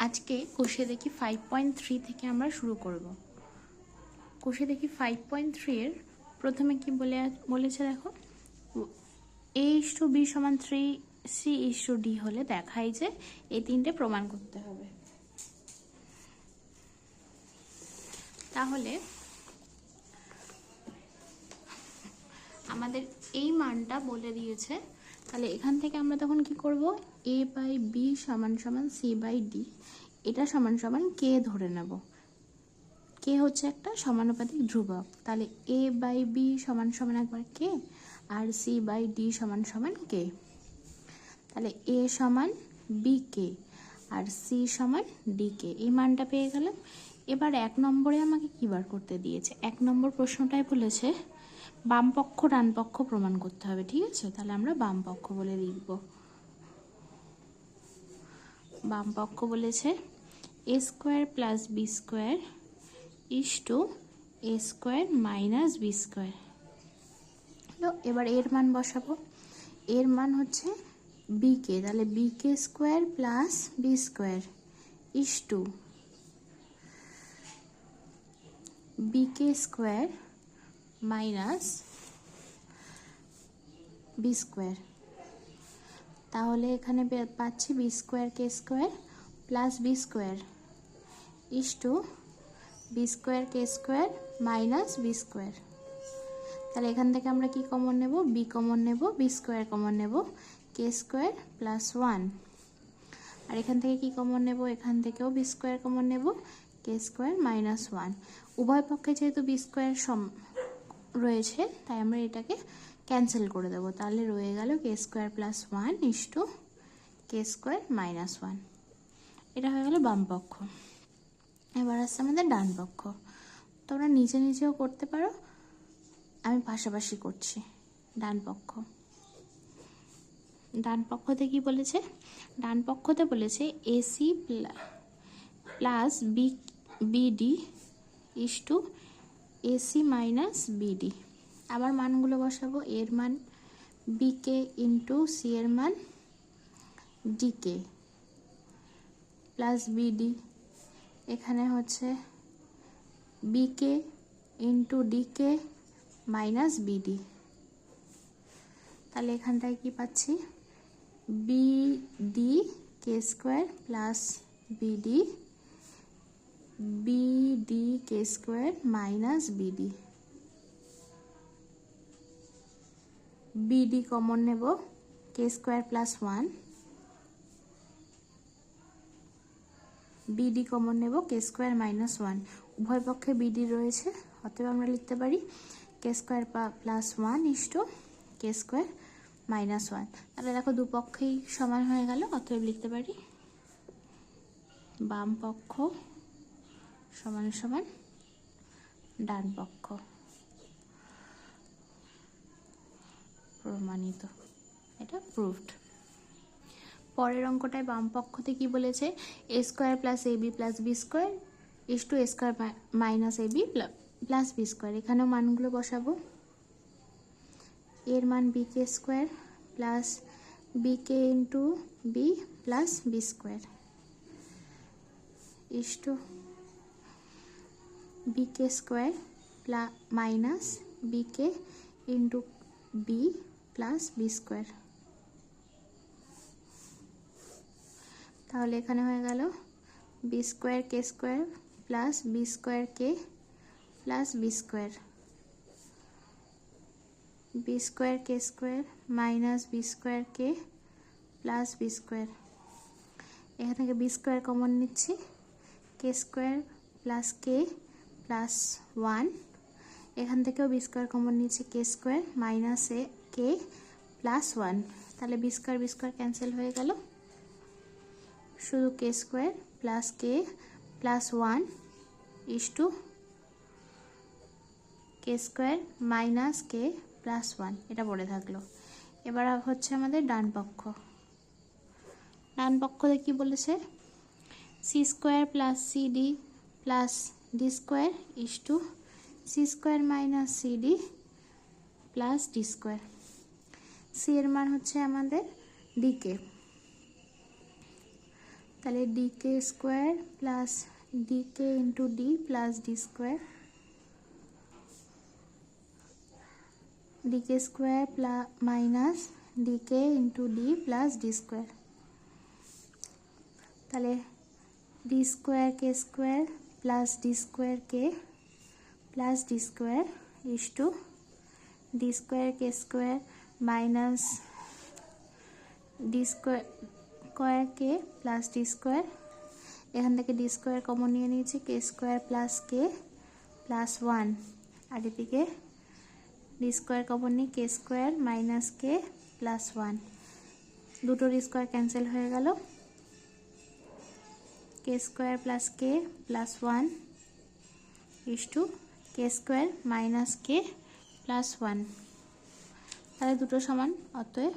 আজকে কোষে দেখি 5.3 থেকে আমরা শুরু করব। কোষে দেখি 5.3 এর প্রথমে কি বলেছে দেখো, A:B = 3, C:D হলে দেখাই যে এই তিনটে প্রমাণ করতে হবে। তাহলে আমাদের এই মানটা বলে দিয়েছে, তাহলে এখান থেকে আমরা তখন কি করব, A/B = C/D, এটা সমান সমান K ধরে নেব। K হচ্ছে একটা সমানুপাতিক ধ্রুবক, তাহলে A/B সমান সমান একবার K আর C/D সমান সমান K। তাহলে A সমান BK আর C সমান DK, এই মানটা পেয়ে গেলাম। এবার 1 নম্বরে আমাকে কি বার করতে দিয়েছে, 1 নম্বর প্রশ্নটাই বলেছে বাম পক্ষ ডান পক্ষ প্রমাণ করতে হবে, ঠিক আছে? তাহলে আমরা বাম পক্ষ বলে লিখব। বাম পক্ষ বলেছে A² + B² = A² - B²। এবার এর মান বসাবো, এর মান হচ্ছে BK, তাহলে BK² + B² = BK² - B²। তাহলে এখানে পাচ্ছি B²K² + B² = B²K² - B²। তাহলে এখান থেকে আমরা কি কমন নেব, B কমন নেব, B² কমন নেব, K² + 1। আর এখান থেকে কি কমন নেব, এখান থেকেও B² কমন নেব, K² - 1। উভয় পক্ষে যেহেতু B² রয়েছে তাই আমরা এটাকে ক্যান্সেল করে দেবো, তাহলে রয়ে গেল K² + 1 = K² - 1। এটা হয়ে গেল বাম পক্ষ। এবার আসছে আমাদের ডান পক্ষ। তোমরা নিজে নিজেও করতে পারো, আমি পাশাপাশি করছি। ডান পক্ষ, ডান পক্ষতে কি বলেছে, ডান পক্ষতে বলেছে AC + BD = AC - BD। আবার মানগুলো বসাবো, এর মান BK × C এর মান DK + BD, এখানে হচ্ছে BK × DK - BD। তাহলে এখানটায় কি পাচ্ছি, BDK² + BD, BDK² - BD। BD common নেব, K² + 1, BD কমন নেব, K² - 1। উভয় পক্ষে BD রয়েছে, অতএব আমরা লিখতে পারি K² + 1 = K² - 1। তাহলে দেখো দুপক্ষেই সমান হয়ে গেল, অতএব লিখতে পারি বাম পক্ষ সমান সমান ডান পক্ষ, প্রমাণিত, এটা প্রুভড। পরের অঙ্কটায় বাম পক্ষতে কি বলেছে, A² + AB + B² = A² - AB + B²। এখানেও মানগুলো বসাবো, এর মান BK² + BK × B + B² = BK² - BK × B + B²। তাহলে এখানে হয়ে গেল B²K² + B²K + B², B²K² - B²K + B²। এখান থেকে B² কমন নিচ্ছি, K² + K + 1। এখান থেকেও B² কমন নিচ্ছি, K² - K + 1। তাহলে B² ক্যান্সেল হয়ে গেল, শুধু K² + K + 1 = K² - K + 1, এটা পড়ে থাকলো। এবার হচ্ছে আমাদের ডান পক্ষ। ডান পক্ষতে কি বলেছে, C² + CD + D² = C² - CD + D²। C এর মান হচ্ছে আমাদের DK, তাহলে DK square plus DK into D plus D square, DK square plus minus DK into D plus D square. তাহলে D square K square plus D square K plus D square is to D square K square minus D square K plus D square. এখান থেকে D square common নিয়ে নিয়েছি, K square plus K plus 1, আর এদিকে D square common নিয়ে K square minus কে plus 1, দুটোর square cancel হয়ে গেল। কে square plus K plus 1 is to K square minus K plus 1, তাহলে দুটো সমান। অতএব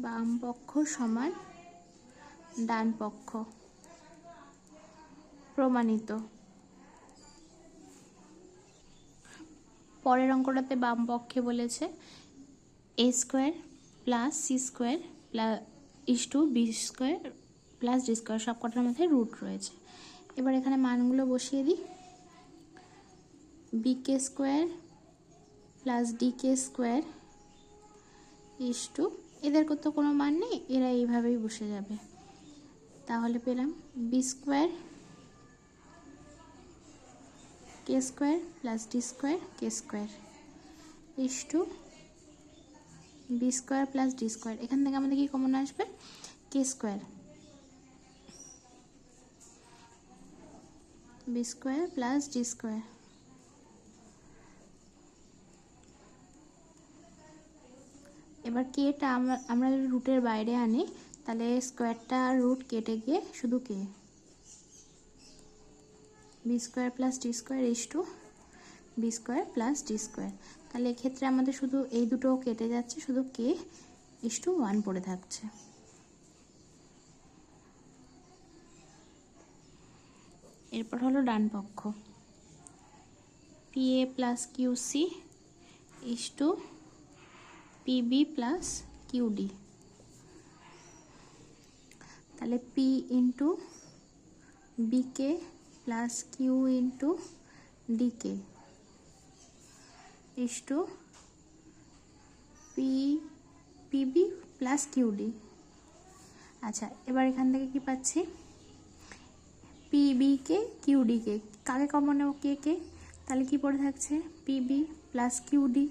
বাম পক্ষ সমান ডান পক্ষ, প্রমাণিত। পরের অঙ্কটাতে বাম পক্ষে বলেছে A square plus C square plus is to B square plus D square, সব কটার মধ্যে রুট রয়েছে। এবার এখানে মানগুলো বসিয়ে দিই। BK square plus DK square is to, এদের তো কোনো মান নেই, এরা এইভাবেই বসে যাবে। তাহলে পেলাম B square K square plus D square K square is to B square plus D square. এখান থেকে আমাদের কি কমন আসবে? K square, B square plus D square. এবার কেটা আমরা যদি রুটের বাইরে আনি তাহলে স্কোয়ারটা রুট কেটে গিয়ে শুধু K, B square plus D square is to B square plus D square. তাহলে এক্ষেত্রে আমাদের শুধু এই দুটো কেটে যাচ্ছে, শুধু কে ইস টু 1 পড়ে থাকছে। এরপর হলো ডান পক্ষ, P A plus Q C is to PB plus QD. তাহলে P into BK plus Q into DK is to PB plus QD. আচ্ছা, এবার এখান থেকে কি পাচ্ছি? পিবিকে কিউডিকে কাকে কমন নেব? কে কে, তাহলে কি পড়ে থাকছে? PB plus QD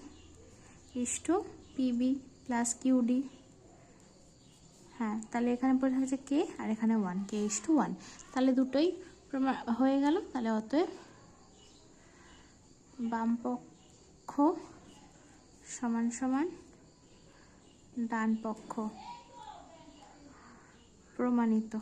is to PB plus QD. হ্যাঁ, তাহলে এখানে পড়ে থাকছে কে আর এখানে 1, কে ইস টু 1। তাহলে দুটোই হয়ে গেল। তাহলে অতএব বাম পক্ষ সমান সমান ডান পক্ষ, প্রমাণিত।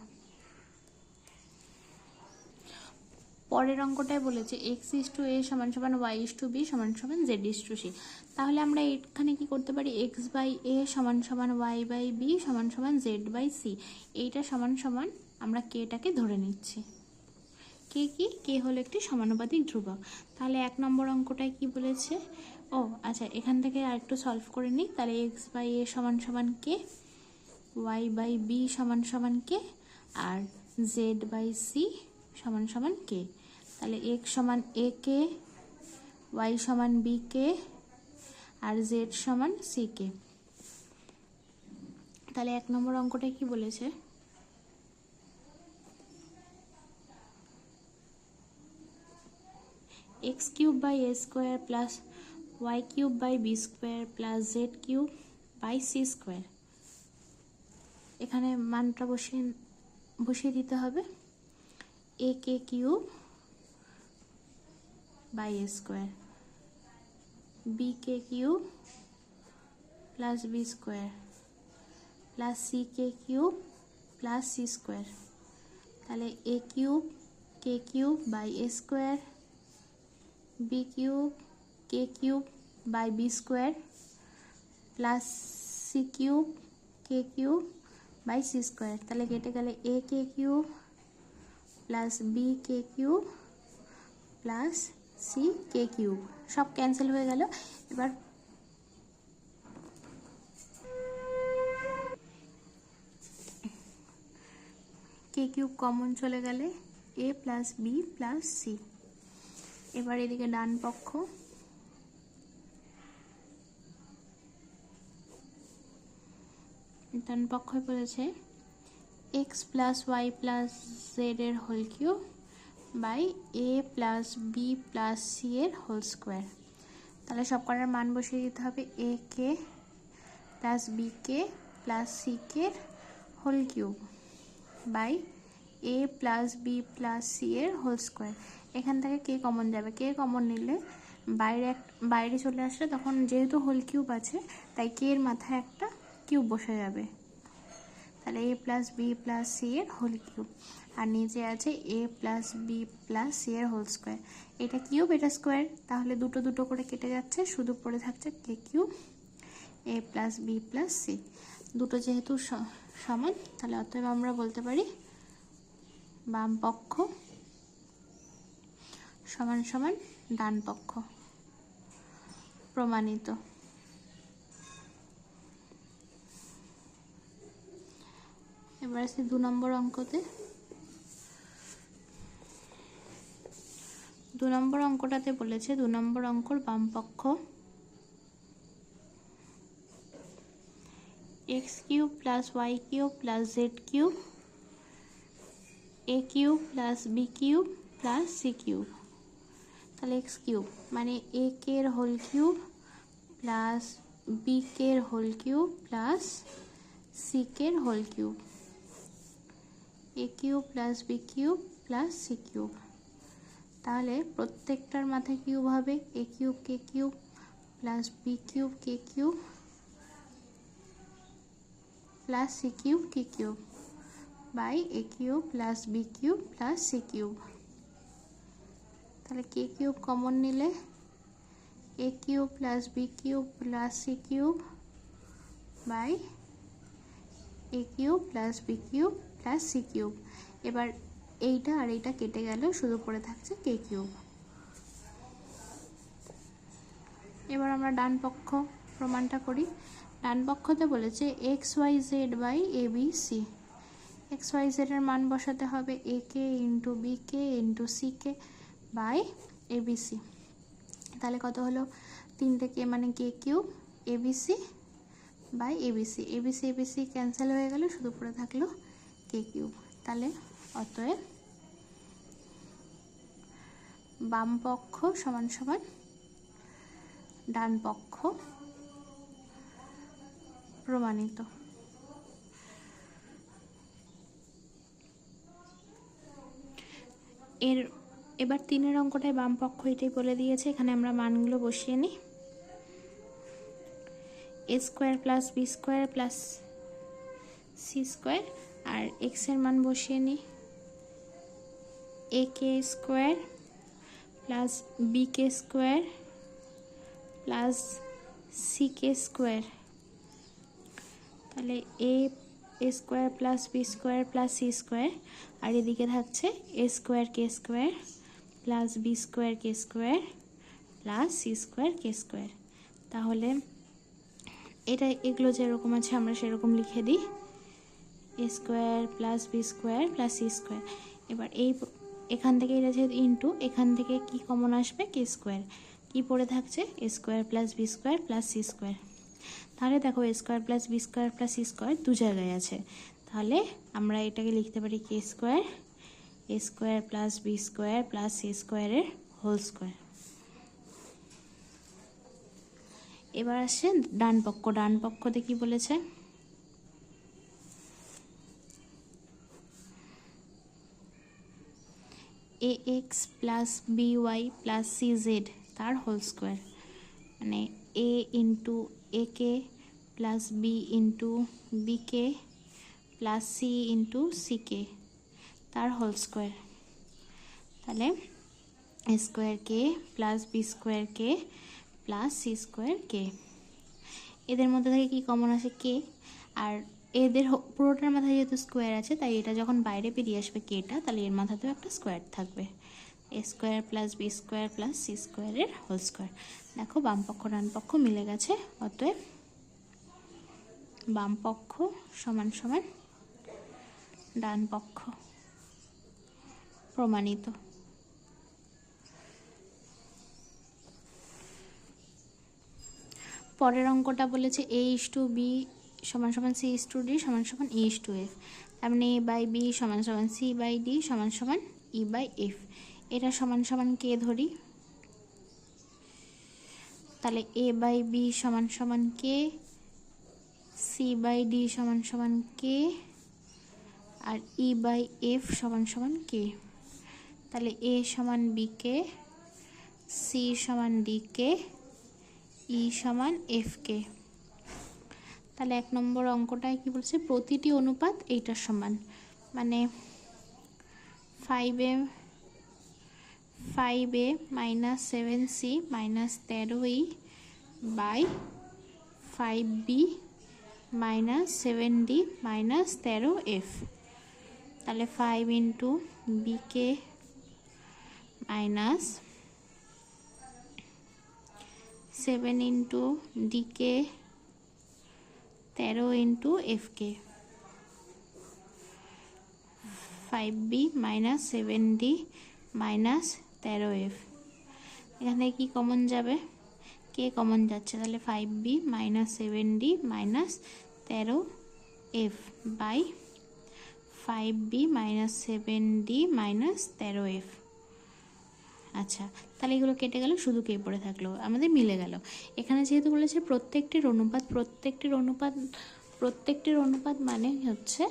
পরের অঙ্কটায় বলেছে এক্স ইস টু এ সমান সমান ওয়াই ইস টু বি সমান সমান জেড ইস টু সি। তাহলে আমরা এখানে কি করতে পারি? এক্স বাই এ সমান সমান ওয়াই বাই বি সমান সমান জেড বাই সি, এইটা সমান সমান আমরা কেটাকে ধরে নিচ্ছি। কে কি? কে হলো একটি সমানুপাতিক ধ্রুবক। তাহলে 1 নম্বর অঙ্কটায় কি বলেছে? ও আচ্ছা, এখান থেকে আরেকটু সলভ করে নিই। তাহলে এক্স বাই এ সমান সমান কে, ওয়াই বাই বি সমান সমান কে, আর জেড বাই সি সমান সমান কে। তাহলে এক্স সমান এ কে, ওয়াই সমান বি কে, আর জেড সমান সি কে। তাহলে 1 নম্বর অঙ্কটা কি বলেছে? X cube by A square plus Y cube by B square plus Z cube by C square. এখানে মানটা বসিয়ে দিতে হবে। A K cube by A square, B K cube plus B square plus C K cube plus C square. তাহলে A cube K cube by A square, B cube K cube by B square plus C cube K cube by C square. তাহলে কেটে গেলে A K cube plus B K cube plus C K cube, সব cancel হয়ে গেল। এবার K cube common চলে গেলে A plus B plus C. এবার এদিকে ডান পক্ষ, ডান পক্ষে বলেছে X plus Y plus Z এর whole cube by A plus B plus C এর হোল স্কোয়ার। তাহলে সব কটার মান বসিয়ে দিতে হবে, A K plus B K plus C K whole cube by A plus B plus C এর হোল স্কোয়ার। এখান থেকে কে কমন যাবে, কে কমন নিলে বাইরে চলে আসলে তখন যেহেতু হোল কিউব আছে তাই কে এর মাথায় একটা কিউব বসে যাবে। তাহলে এ প্লাস বি প্লাস সি এর হোল কিউব, আর নিচে আছে এ প্লাস বি প্লাস সি এর হোল স্কোয়ার। এটা কিউব এটা স্কোয়ার, তাহলে দুটো দুটো করে কেটে যাচ্ছে, শুধু পড়ে থাকছে কে কিউব এ প্লাস বি প্লাস সি। দুটো যেহেতু সমান, তাহলে অতএব আমরা বলতে পারি বাম পক্ষ সমান সমান ডান পক্ষ। প্রমাণিত। এবার আসি 2 নম্বর অঙ্কতে। 2 নম্বর অঙ্কটাতে বলেছে 2 নম্বর অঙ্কর বাম পক্ষ X cube plus Y cube plus Z cube A cube plus B cube plus C cube. তাহলে এক্স কিউব মানে এ কে এর whole cube plus B K এর whole cube plus C K এর whole cube, A cube plus B cube plus C cube. তাহলে প্রত্যেকটার মাথায় cube হবে, A cube K cube plus B cube K cube plus C cube K cube by A cube plus B cube plus C cube. তাহলে K cube common নিলে A cube plus B cube plus C cube by A cube plus B cube plus C cube. এবার এইটা আর এইটা কেটে গেল, শুধু পড়ে থাকছে কে কিউব। এবার আমরা ডান পক্ষ প্রমাণটা করি। ডান পক্ষতে বলেছে X Y Z by A B C. X Y Z এর মান বসাতে হবে A K into B K into C K by A B C. তাহলে কত হলো, 3টে কে মানে K cube A B C by A B C. A B C cancel হয়ে গেল, শুধু পড়ে থাকলো কে কিউব। তাহলে অতএব বাম পক্ষ সমান সমান ডান পক্ষ। প্রমাণিত। এবার 3 অঙ্কটায় বাম পক্ষ এটাই বলে দিয়েছে, এখানে আমরা মানগুলো বসিয়ে নিই। A square plus B square plus C square, আর এক্স এর মান বসিয়ে নিই A K square plus B K square plus C K square. তাহলে A square plus B square plus C square, আর এদিকে থাকছে A square K square plus B square K square plus C square K square. তাহলে এগুলো যেরকম আছে আমরা সেরকম লিখে দিই, A square plus B square plus C square. এবার এখান থেকে এটা যেহেতু ইন্টু, এখান থেকে কি কমন আসবে কে স্কোয়ার, কি পড়ে থাকছে A square plus B square plus C square. তাহলে দেখো A square plus B square plus C square 2 জায়গায় আছে, তাহলে আমরা এটাকে লিখতে পারি K square A square plus B square plus C স্কোয়ারের হোল স্কোয়ার। এবার আসছে ডান পক্ষ। ডান পক্ষতে কি বলেছে, A X plus B Y plus C Z তার হোল স্কোয়ার, মানে A into A K plus B into B K plus C into C কে তার হোল স্কোয়ার। তাহলে A square K plus B square K plus C square কে। এদের মধ্যে থেকে কি common আসে কে, আর এদের পুরোটার মাথায় যেহেতু স্কোয়ার আছে তাই এটা যখন বাইরে বেরিয়ে আসবে কেটা, তাহলে এর মাথাতেও একটা স্কোয়ার থাকবে, A square plus B square plus C স্কোয়ারের হোল স্কোয়ার। দেখো বাম পক্ষ ডান পক্ষ মিলে গেছে, অতএব বাম পক্ষ সমান সমান ডান পক্ষ, প্রমাণিত। পরের অঙ্কটা বলেছে a/b সমান সমান c/d সমান সমান e/f, তার মানে a/b সমান সমান c/d সমান সমান e/f। এটা সমান সমান কে ধরি, তাহলে a/b সমান সমান কে, c/d সমান সমান কে, আর e/f সমান সমান কে। তাহলে a সমান b কে, c সমান d কে, e সমান f কে। তাহলে 1 নম্বর অঙ্কটায় কি বলছে, প্রতিটি অনুপাত এইটার সমান, মানে 5a minus 7c minus 13e by 5b minus 7d minus 13f। তাহলে 5 into BK minus 7 into DK 13 into FK, 5b minus 7d minus 13f। এখান থেকে কি কমন যাবে, কে কমন যাচ্ছে, তাহলে 5b minus 7d minus 13f by 5b minus 7d minus 13f। আচ্ছা, তাহলে এগুলো কেটে গেল, শুধু কে পড়ে থাকলো, আমাদের মিলে গেল। এখানে যেহেতু বলেছে প্রত্যেকটির অনুপাত মানে হচ্ছে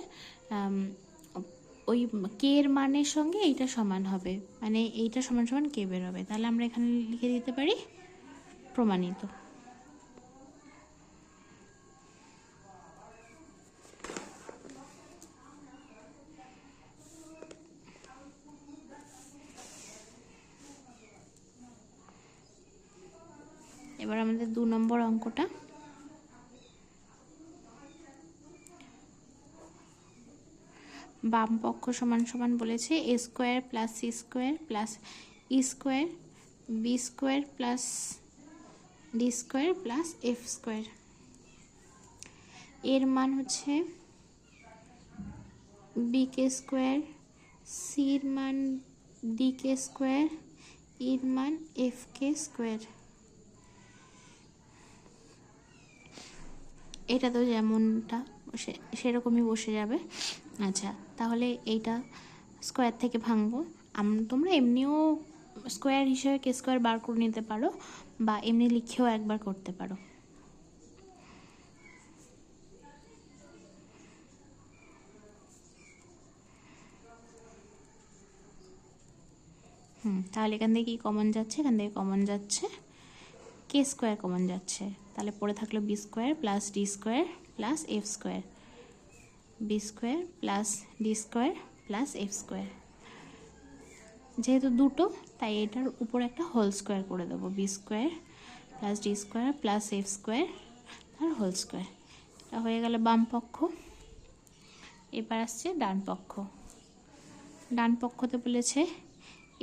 ওই কে এর মানের সঙ্গে এইটা সমান হবে, মানে এইটা সমান সমান কে বের হবে। তাহলে আমরা এখানে লিখে দিতে পারি প্রমাণিত। এবার আমাদের 2 নম্বর অঙ্কটা, বাম পক্ষ সমান সমান বলেছে a square plus c square plus e square B square plus D square plus F square. এর মান হচ্ছে বি কে স্কোয়ার, সির মান ডি কে স্কোয়ার, ইর মান এফ কে স্কোয়ার। এটা তো যেমনটা সেরকমই বসে যাবে। আচ্ছা, তাহলে এইটা স্কোয়ার থেকে ভাঙবো। তোমরা এমনিও স্কোয়ার হিসেবে কে স্কোয়ার বার করে নিতে পারো, বা এমনি লিখেও একবার করতে পারো। তাহলে এখান থেকে কি কমন যাচ্ছে, এখান থেকে কমন যাচ্ছে কে স্কোয়ার কমন যাচ্ছে। তাহলে পড়ে থাকলো b square plus D square plus F square, B square plus D square plus F square. যেহেতু দুটো, তাই এটার উপর একটা হোল স্কোয়ার করে দেবো, B square plus D square plus F square আর হোল স্কোয়ার। এটা হয়ে গেল বাম পক্ষ। এবার আসছে ডান পক্ষ। ডান পক্ষতে বলেছে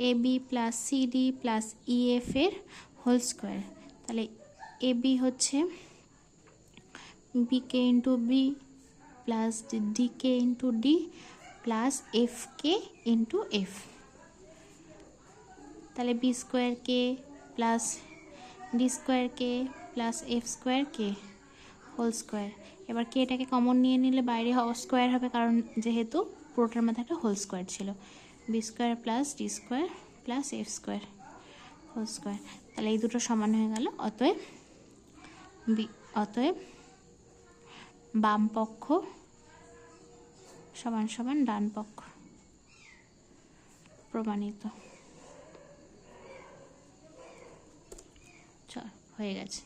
A B plus C D plus E F এর হোল স্কোয়ার। তাহলে এ বি হচ্ছে B K into B plus D K into D plus F K into F. তাহলে B square K plus D square K plus F square K whole square. এবার K এটাকে common নিয়ে নিলে বাইরে square হবে, কারণ যেহেতু পুরোটার মধ্যে একটা হোল স্কোয়ার ছিল। B square plus D square plus F square whole square. তাহলে এই দুটো সমান হয়ে গেল। অতএব বাম পক্ষ সমান সমান ডান পক্ষ, প্রমাণিত। চল, হয়ে গেছে।